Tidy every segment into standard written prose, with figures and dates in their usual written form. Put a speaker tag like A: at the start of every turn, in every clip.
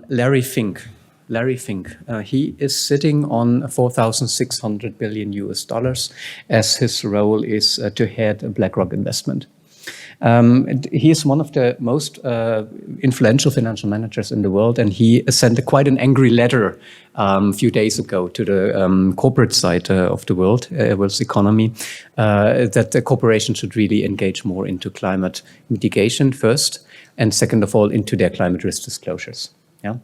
A: Larry Fink. He is sitting on 4,600 billion US dollars, as his role is to head BlackRock investment. He is one of the most influential financial managers in the world, and he sent quite an angry letter a few days ago to the corporate side of the world's economy, that the corporations should really engage more into climate mitigation first, and second of all, into their climate risk disclosures. Yeah.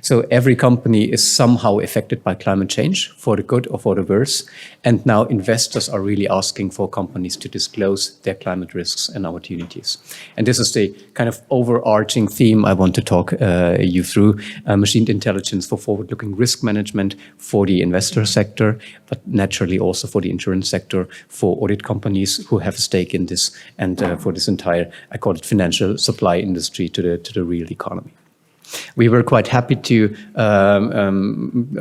A: So every company is somehow affected by climate change, for the good or for the worse. And now investors are really asking for companies to disclose their climate risks and opportunities. And this is the kind of overarching theme I want to talk you through. Machine intelligence for forward-looking risk management for the investor sector, but naturally also for the insurance sector, for audit companies who have a stake in this, and for this entire, I call it, financial supply industry to the real economy. We were quite happy to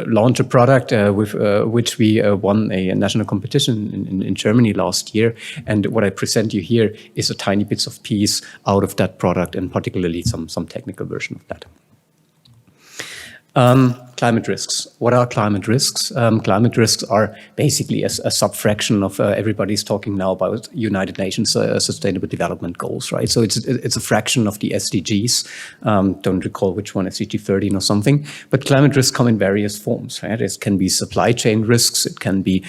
A: launch a product with which we won a national competition in Germany last year. And what I present you here is a tiny bits of piece out of that product, and particularly some technical version of that. Climate risks. What are climate risks? Climate risks are basically a sub-fraction of everybody's talking now about United Nations Sustainable Development Goals, right? So it's a fraction of the SDGs. Don't recall which one, SDG 13 or something. But climate risks come in various forms, right? It can be supply chain risks. It can be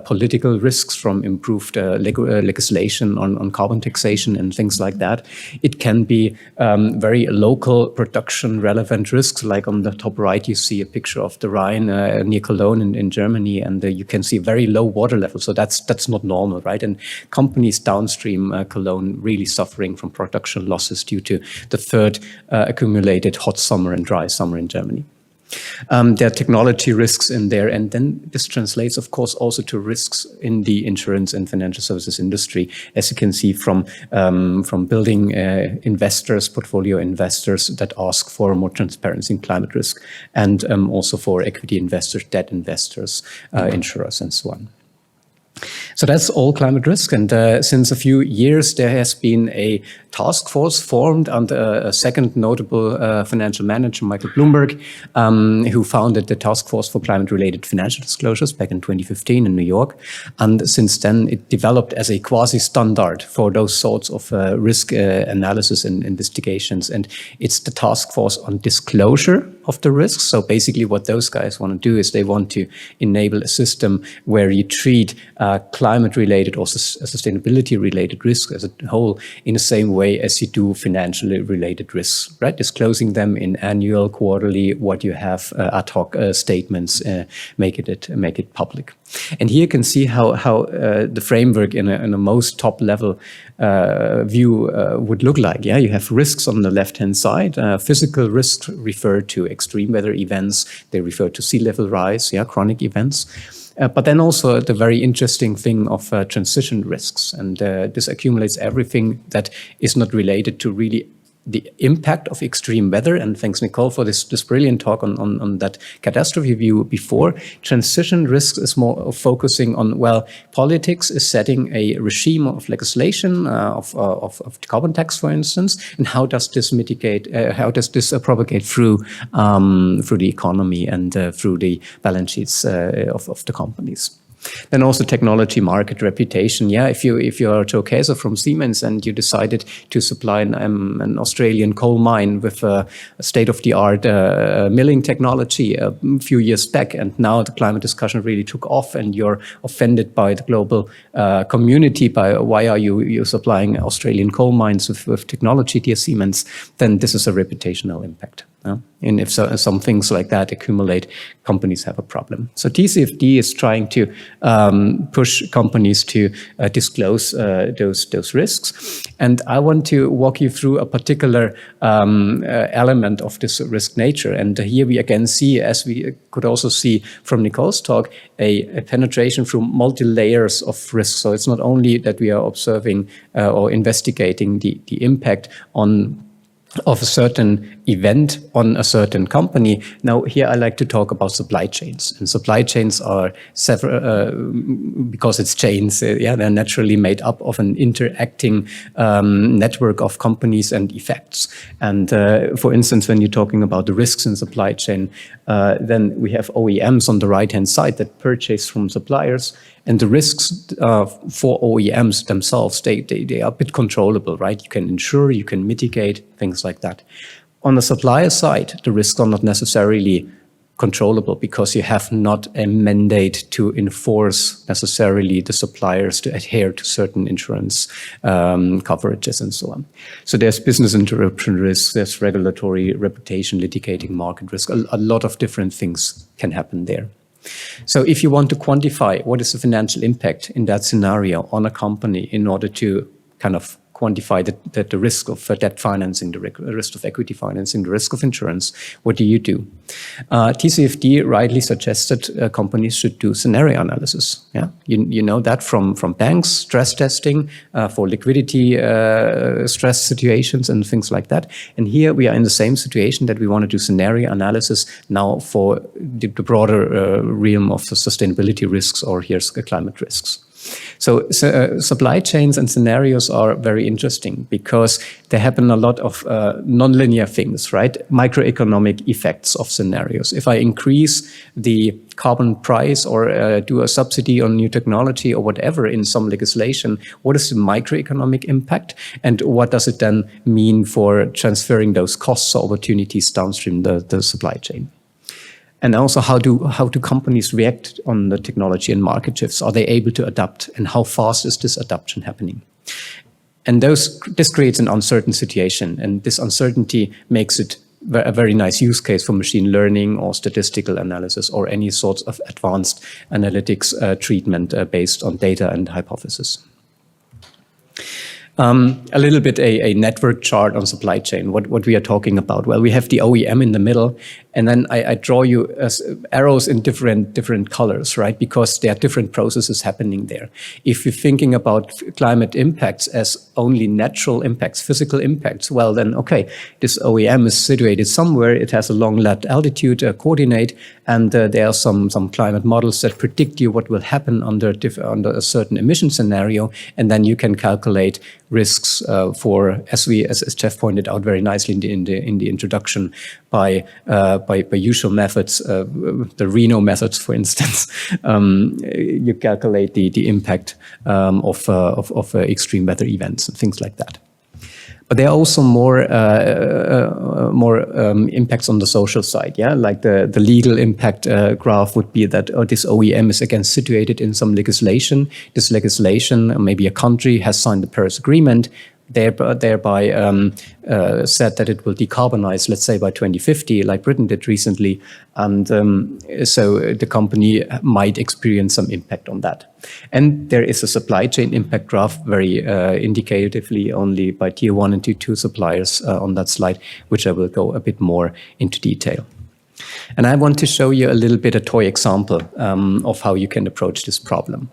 A: political risks from improved legislation on carbon taxation and things like that. It can be very local production relevant risks, like on the top right you see a picture of the Rhine near Cologne in Germany, and you can see very low water level. So that's not normal, right? And companies downstream Cologne really suffering from production losses due to the third accumulated hot summer and dry summer in Germany. There are technology risks in there, and then this translates, of course, also to risks in the insurance and financial services industry, as you can see from building investors, portfolio investors that ask for more transparency in climate risk, and also for equity investors, debt investors, insurers, and so on. So that's all climate risk, and since a few years there has been a task force formed under a second notable financial manager, Michael Bloomberg, who founded the Task Force for Climate-Related Financial Disclosures back in 2015 in New York. And since then it developed as a quasi-standard for those sorts of risk analysis and investigations, and it's the Task Force on Disclosure of the risks. So basically what those guys want to do is they want to enable a system where you treat climate-related or sustainability-related risks as a whole in the same way as you do financially related risks, right? Disclosing them in annual, quarterly, what you have, ad hoc statements, make it public. And here you can see how the framework in a most top level view would look like. Yeah, you have risks on the left-hand side. Physical risks refer to extreme weather events. They refer to sea level rise, yeah, chronic events. But then also the very interesting thing of transition risks. And this accumulates everything that is not related to really the impact of extreme weather. And thanks, Nicole, for this brilliant talk on that catastrophe view before. Transition risks is more focusing on, well, politics is setting a regime of legislation, of carbon tax, for instance, and how does this mitigate, how does this propagate through the economy and through the balance sheets of the companies. Then also technology, market reputation. Yeah, if you're Joe Kaeser from Siemens and you decided to supply an Australian coal mine with a state-of-the-art milling technology a few years back, and now the climate discussion really took off, and you're offended by the global community by why are you supplying Australian coal mines with technology, dear Siemens, then this is a reputational impact. And if some things like that accumulate, companies have a problem. So TCFD is trying to push companies to disclose those risks. And I want to walk you through a particular element of this risk nature. And here we again see, as we could also see from Nicole's talk, a penetration through multi-layers of risk. So it's not only that we are observing or investigating the impact on of a certain event on a certain company. Now, here I like to talk about supply chains. And supply chains are several, because it's chains, they're naturally made up of an interacting network of companies and effects. And for instance, when you're talking about the risks in supply chain, then we have OEMs on the right-hand side that purchase from suppliers. And the risks for OEMs themselves, they are a bit controllable, right? You can insure, you can mitigate, things like that. On the supplier side, the risks are not necessarily controllable because you have not a mandate to enforce necessarily the suppliers to adhere to certain insurance coverages and so on. So there's business interruption risk, there's regulatory, reputation, litigating market risk. A lot of different things can happen there. So if you want to quantify what is the financial impact in that scenario on a company in order to kind of quantify the risk of debt financing, the risk of equity financing, the risk of insurance, what do? TCFD rightly suggested companies should do scenario analysis. Yeah, you know that from banks, stress testing for liquidity stress situations and things like that. And here we are in the same situation that we want to do scenario analysis now for the broader realm of the sustainability risks, or here's the climate risks. So supply chains and scenarios are very interesting because there happen a lot of nonlinear things, right? Microeconomic effects of scenarios. If I increase the carbon price or do a subsidy on new technology or whatever in some legislation, what is the microeconomic impact? And what does it then mean for transferring those costs or opportunities downstream the supply chain? And also, how do companies react on the technology and market shifts? Are they able to adapt? And how fast is this adaptation happening? And this creates an uncertain situation. And this uncertainty makes it a very nice use case for machine learning or statistical analysis or any sorts of advanced analytics treatment based on data and hypothesis. A little bit a network chart on supply chain, what we are talking about. Well, we have the OEM in the middle, and then I draw you arrows in different colors, right? Because there are different processes happening there. If you're thinking about climate impacts as only natural impacts, physical impacts, well then, okay, this OEM is situated somewhere, it has a long lat altitude coordinate, and there are some climate models that predict you what will happen under a certain emission scenario, and then you can calculate risks for, as Jeff pointed out very nicely in the introduction, by usual methods, the Reno methods, for instance. You calculate the impact of extreme weather events and things like that. But there are also more impacts on the social side, yeah? Like the legal impact graph would be that this OEM is again situated in some legislation. This legislation, maybe a country has signed the Paris Agreement, thereby said that it will decarbonize, let's say by 2050, like Britain did recently. And so the company might experience some impact on that. And there is a supply chain impact graph, very indicatively only by tier 1 and tier 2 suppliers on that slide, which I will go a bit more into detail. And I want to show you a little bit a toy example of how you can approach this problem.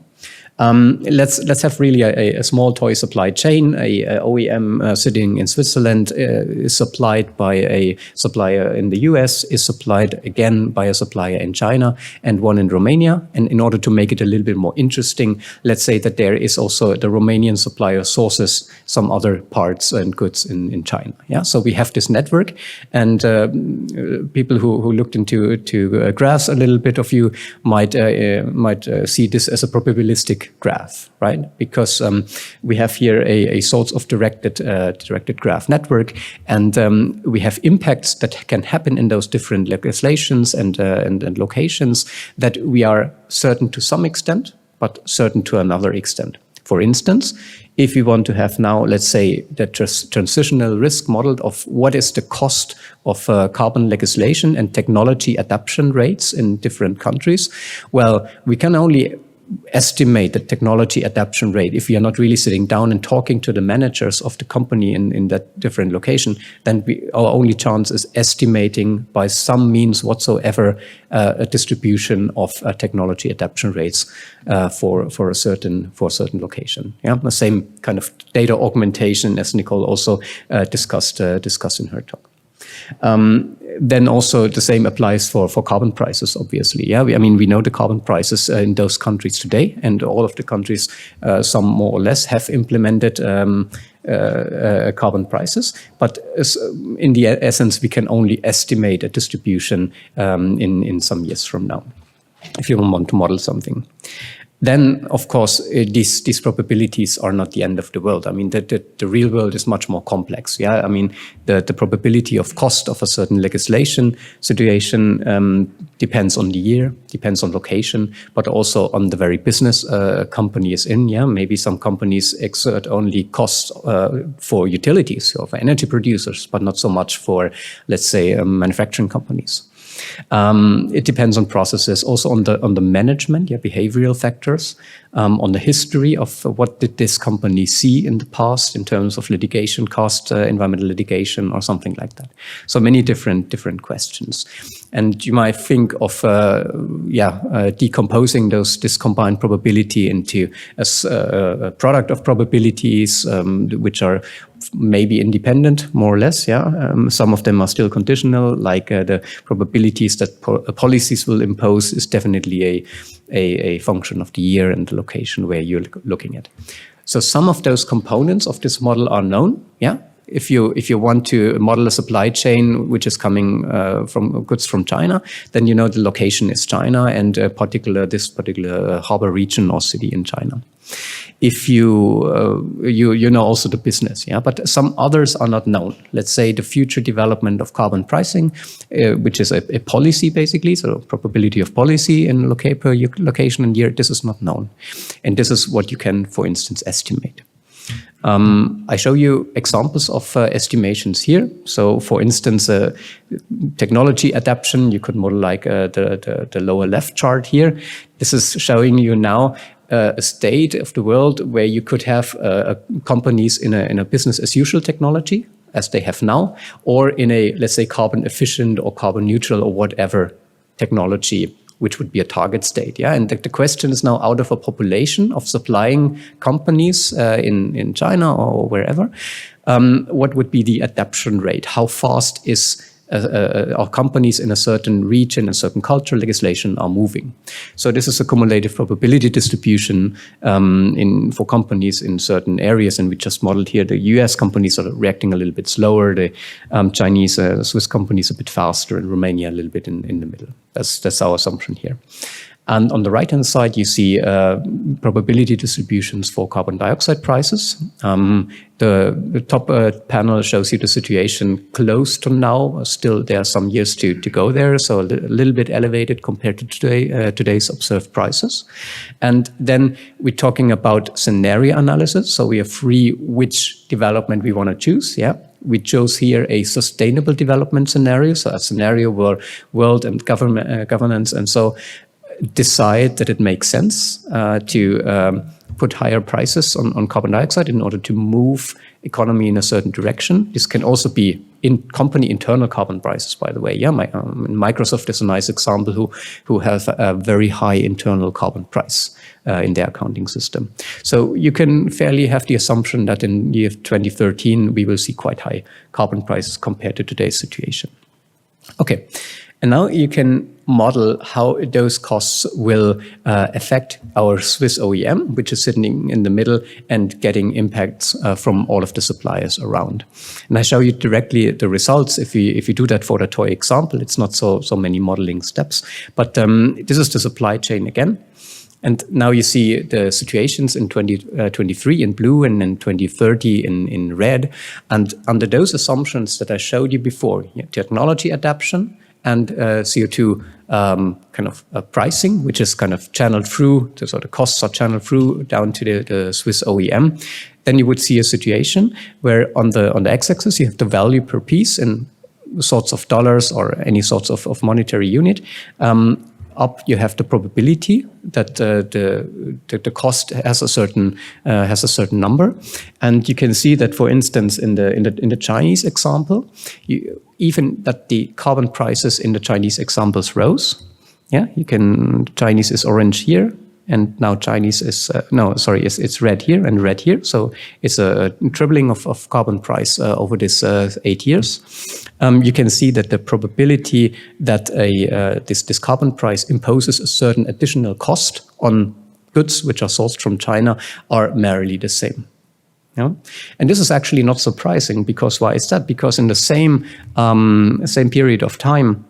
A: Let's have really a small toy supply chain. A OEM sitting in Switzerland is supplied by a supplier in the US, is supplied again by a supplier in China, and one in Romania. And in order to make it a little bit more interesting, let's say that there is also the Romanian supplier sources some other parts and goods in China. Yeah, so we have this network, and people who looked into graphs, a little bit of you might see this as a probabilistic graph, right? Because we have here a sort of directed graph network, and we have impacts that can happen in those different legislations and locations that we are certain to some extent, but certain to another extent. For instance, if we want to have now, let's say, the transitional risk model of what is the cost of carbon legislation and technology adoption rates in different countries, well, we can only estimate the technology adaptation rate, if we are not really sitting down and talking to the managers of the company in that different location, then our only chance is estimating by some means whatsoever a distribution of technology adaptation rates for a certain location. Yeah, the same kind of data augmentation as Nicole also discussed in her talk. Then also the same applies for carbon prices, obviously. Yeah, I mean, we know the carbon prices in those countries today, and all of the countries, some more or less, have implemented carbon prices. But in the essence, we can only estimate a distribution in some years from now, if you want to model something. Then, of course, these probabilities are not the end of the world. I mean, the real world is much more complex. Yeah, I mean, the probability of cost of a certain legislation situation depends on the year, depends on location, but also on the very business a company is in. Yeah, maybe some companies exert only costs for utilities or for energy producers, but not so much for, let's say, manufacturing companies. It depends on processes, also on the management, yeah, behavioral factors, on the history of what did this company see in the past in terms of litigation cost, environmental litigation, or something like that. So many different questions. And you might think of decomposing this combined probability into a product of probabilities, which are maybe independent, more or less. Yeah, some of them are still conditional, like the probabilities that policies will impose is definitely a function of the year and the location where you're looking at. So some of those components of this model are known. Yeah. If you want to model a supply chain which is coming from goods from China, then you know the location is China and this particular harbor region or city in China. If you know also the business, yeah, but some others are not known. Let's say the future development of carbon pricing, which is a policy basically, so probability of policy in per location and year. This is not known, and this is what you can, for instance, estimate. I show you examples of estimations here. So, for instance, technology adaptation, you could model like the lower left chart here. This is showing you now a state of the world where you could have companies in a business as usual technology, as they have now, or in a, let's say, carbon efficient or carbon neutral or whatever technology, which would be a target state. Yeah, and the question is now, out of a population of supplying companies in China or wherever, what would be the adaptation rate? How fast are companies in a certain region, a certain culture, legislation are moving? So this is a cumulative probability distribution for companies in certain areas, and we just modeled here the US companies are reacting a little bit slower, the Chinese, Swiss companies a bit faster, and Romania a little bit in the middle. That's our assumption here. And on the right-hand side, you see probability distributions for carbon dioxide prices. The top panel shows you the situation close to now. Still, there are some years to go there, so a little bit elevated compared to today's observed prices. And then we're talking about scenario analysis, so we are free which development we want to choose. Yeah. We chose here a sustainable development scenario, so a scenario where world and governance and so decide that it makes sense to put higher prices on carbon dioxide in order to move economy in a certain direction. This can also be in company internal carbon prices, by the way. Yeah, Microsoft is a nice example who have a very high internal carbon price in their accounting system. So you can fairly have the assumption that in year 2013 we will see quite high carbon prices compared to today's situation. Okay. And now you can model how those costs will affect our Swiss OEM, which is sitting in the middle and getting impacts from all of the suppliers around. And I show you directly the results. If you do that for the toy example, it's not so many modeling steps. But this is the supply chain again. And now you see the situations in 2023 in blue and in 2030 in red. And under those assumptions that I showed you before, technology adaptation, and CO2 kind of pricing, which is kind of channeled through, so the costs are channeled through down to the Swiss OEM. Then you would see a situation where on the x-axis you have the value per piece in sorts of dollars or any sorts of monetary unit. up you have the probability that the cost has a certain number, and you can see that, for instance, in the Chinese example, even that the carbon prices in the Chinese examples rose. Yeah, Chinese is orange here, and now Chinese is it's red here and red here. So it's a tripling of carbon price over this 8 years. You can see that the probability that this carbon price imposes a certain additional cost on goods which are sourced from China are merely the same. Yeah? And this is actually not surprising, because why is that? Because in the same period of time,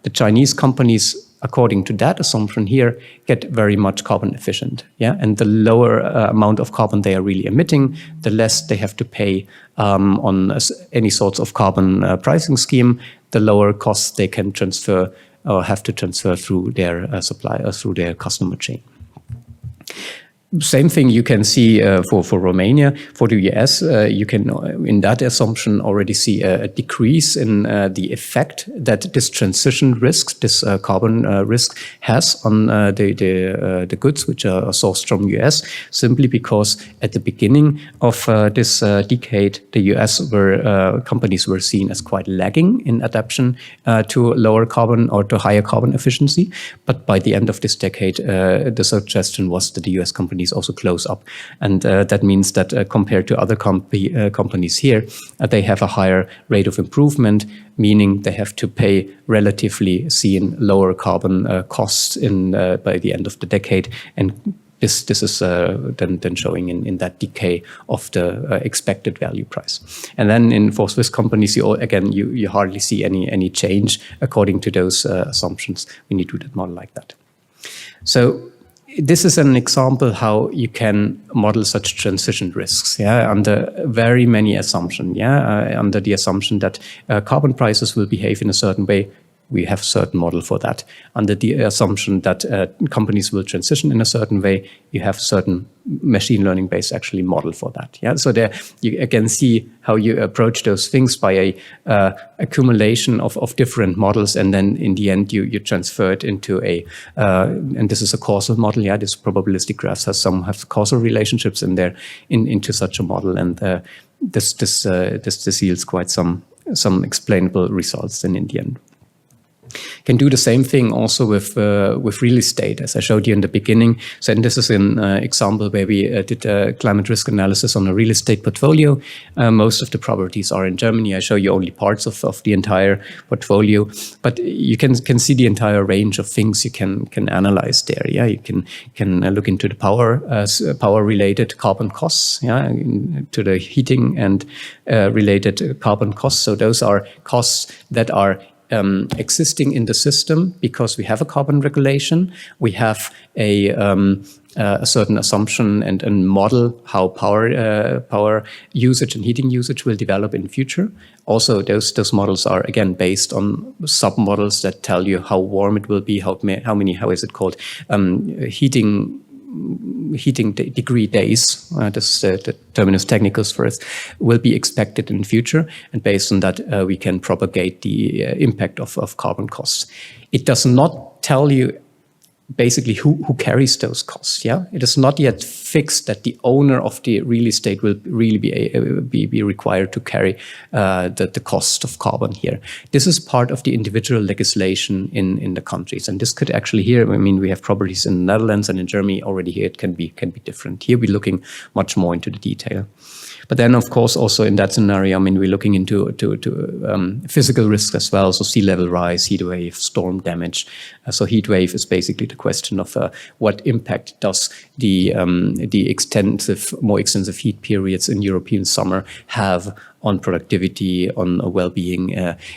A: the Chinese companies, according to that assumption here, get very much carbon efficient. Yeah, and the lower amount of carbon they are really emitting, the less they have to pay on any sorts of carbon pricing scheme, the lower costs they can transfer or have to transfer through their supplier, through their customer chain. Same thing you can see for Romania. For the US, you can, in that assumption, already see a decrease in the effect that this transition risk, this carbon risk, has on the goods which are sourced from US, simply because at the beginning of this decade, the US companies were seen as quite lagging in adaptation to lower carbon or to higher carbon efficiency. But by the end of this decade, the suggestion was that the US companies also close up, and that means that compared to other companies here, they have a higher rate of improvement, meaning they have to pay relatively seen lower carbon costs by the end of the decade, and this is then showing in that decay of the expected value price. And then for Swiss companies, you hardly see any change according to those assumptions when you do that model like that. So this is an example how you can model such transition risks, under very many assumptions, under the assumption that carbon prices will behave in a certain way. We have a certain model for that. Under the assumption that companies will transition in a certain way, you have a certain machine learning-based actually model for that. Yeah, so there you again see how you approach those things by a accumulation of different models, and then in the end you transfer it into and this is a causal model. Yeah, this probabilistic graphs have causal relationships in there into such a model, and this yields quite some explainable results then in the end. Can do the same thing also with real estate, as I showed you in the beginning. So, and this is an example where we did a climate risk analysis on a real estate portfolio. Most of the properties are in Germany. I show you only parts of the entire portfolio, but you can see the entire range of things you can analyze there. Yeah, you can look into the power related carbon costs. Yeah, to the heating and related carbon costs. So those are costs that are existing in the system because we have a carbon regulation. We have a certain assumption and model how power usage and heating usage will develop in the future. Also, those models are again based on sub-models that tell you how warm it will be, how heating degree days, this is the terminus technicus for it, will be expected in the future. And based on that, we can propagate the impact of carbon costs. It does not tell you basically who carries those costs. Yeah, it is not yet fixed that the owner of the real estate will really be required to carry the cost of carbon here. This is part of the individual legislation in the countries, and this could actually here. I mean, we have properties in the Netherlands and in Germany already. Here it can be different. Here we're looking much more into the detail. But then, of course, also in that scenario, I mean, we're looking into physical risks as well. So sea level rise, heat wave, storm damage. So heat wave is basically the question of what impact does the more extensive heat periods in European summer have on productivity, on well-being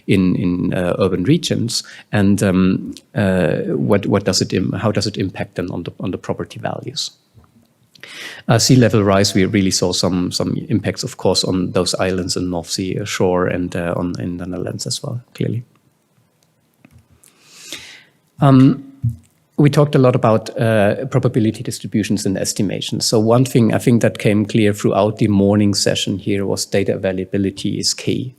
A: in urban regions, and how does it impact them on the property values? Sea level rise, we really saw some impacts, of course, on those islands in North Sea shore and in the Netherlands as well, clearly. We talked a lot about probability distributions and estimations. So one thing I think that came clear throughout the morning session here was data availability is key.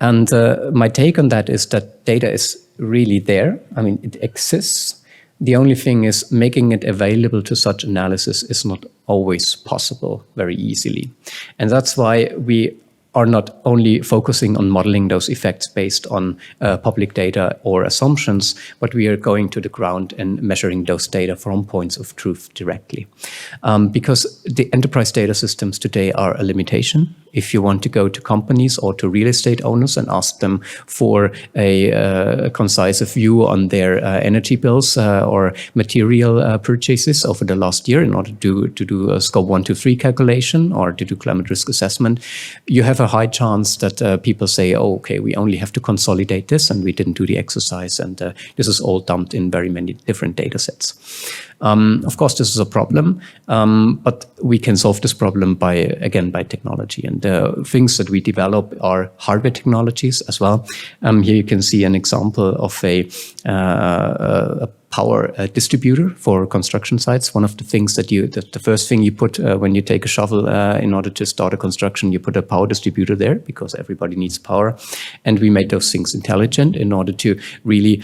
A: And my take on that is that data is really there. I mean, it exists. The only thing is making it available to such analysis is not always possible very easily. And that's why we are not only focusing on modeling those effects based on public data or assumptions, but we are going to the ground and measuring those data from points of truth directly. Because the enterprise data systems today are a limitation. If you want to go to companies or to real estate owners and ask them for a concise view on their energy bills or material purchases over the last year in order to do a scope 1, 2, 3 calculation or to do climate risk assessment, you have a high chance that people say, oh, okay, we only have to consolidate this and we didn't do the exercise, and this is all dumped in very many different data sets. Of course, this is a problem, but we can solve this problem by technology. And the things that we develop are hardware technologies as well. Here you can see an example of a power distributor for construction sites. One of the things that the first thing you put when you take a shovel in order to start a construction, you put a power distributor there because everybody needs power. And we made those things intelligent in order to really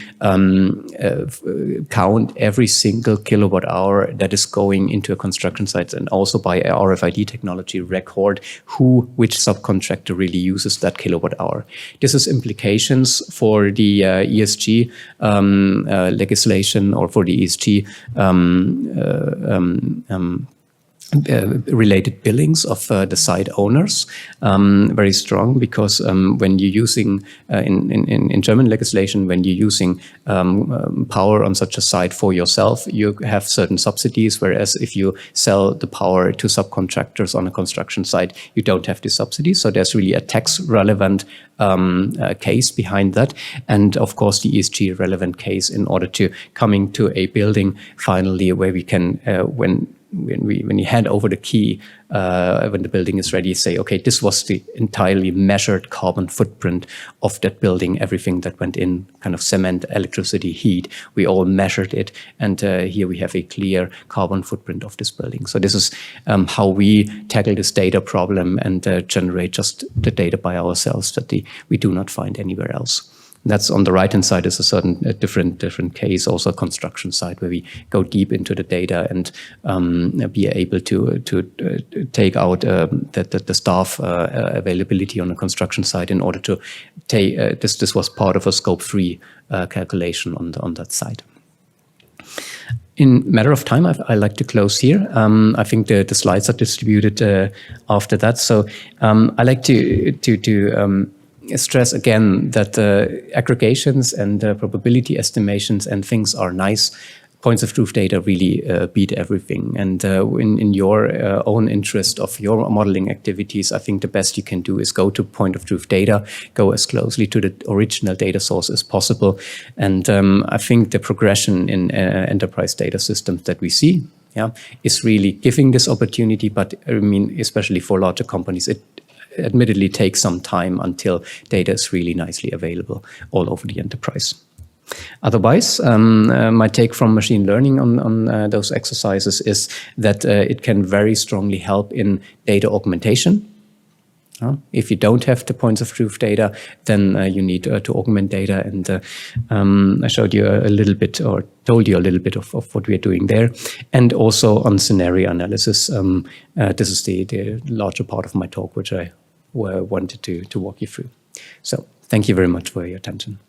A: count every single kilowatt hour that is going into a construction site, and also by RFID technology record which subcontractor really uses that kilowatt hour. This has implications for the ESG legislation or for the ESG related billings of the site owners, very strong, because when you're using, in German legislation, when you're using power on such a site for yourself, you have certain subsidies, whereas if you sell the power to subcontractors on a construction site, you don't have the subsidies. So there's really a tax relevant case behind that, and of course the ESG relevant case in order to coming to a building finally where we can when you hand over the key, when the building is ready, say, okay, this was the entirely measured carbon footprint of that building, everything that went in, kind of cement, electricity, heat, we all measured it. And here we have a clear carbon footprint of this building. So this is how we tackle this data problem and generate just the data by ourselves that we do not find anywhere else. That's on the right-hand side is a different case, also a construction site where we go deep into the data and be able to take out the staff availability on a construction site in order to take this was part of a scope 3 calculation on that site. In matter of time, I like to close here. I think the slides are distributed after that, so I like to stress again that aggregations and probability estimations and things are nice. Points of truth data really beat everything. And in your own interest of your modeling activities, I think the best you can do is go to point of truth data, go as closely to the original data source as possible. And I think the progression in enterprise data systems that we see is really giving this opportunity. But I mean, especially for larger companies, it admittedly takes some time until data is really nicely available all over the enterprise. Otherwise, my take from machine learning on those exercises is that it can very strongly help in data augmentation. If you don't have the points of truth data, then you need to augment data. And I showed you a little bit, or told you a little bit of what we are doing there. And also on scenario analysis. This is the larger part of my talk, which I wanted to walk you through. So thank you very much for your attention.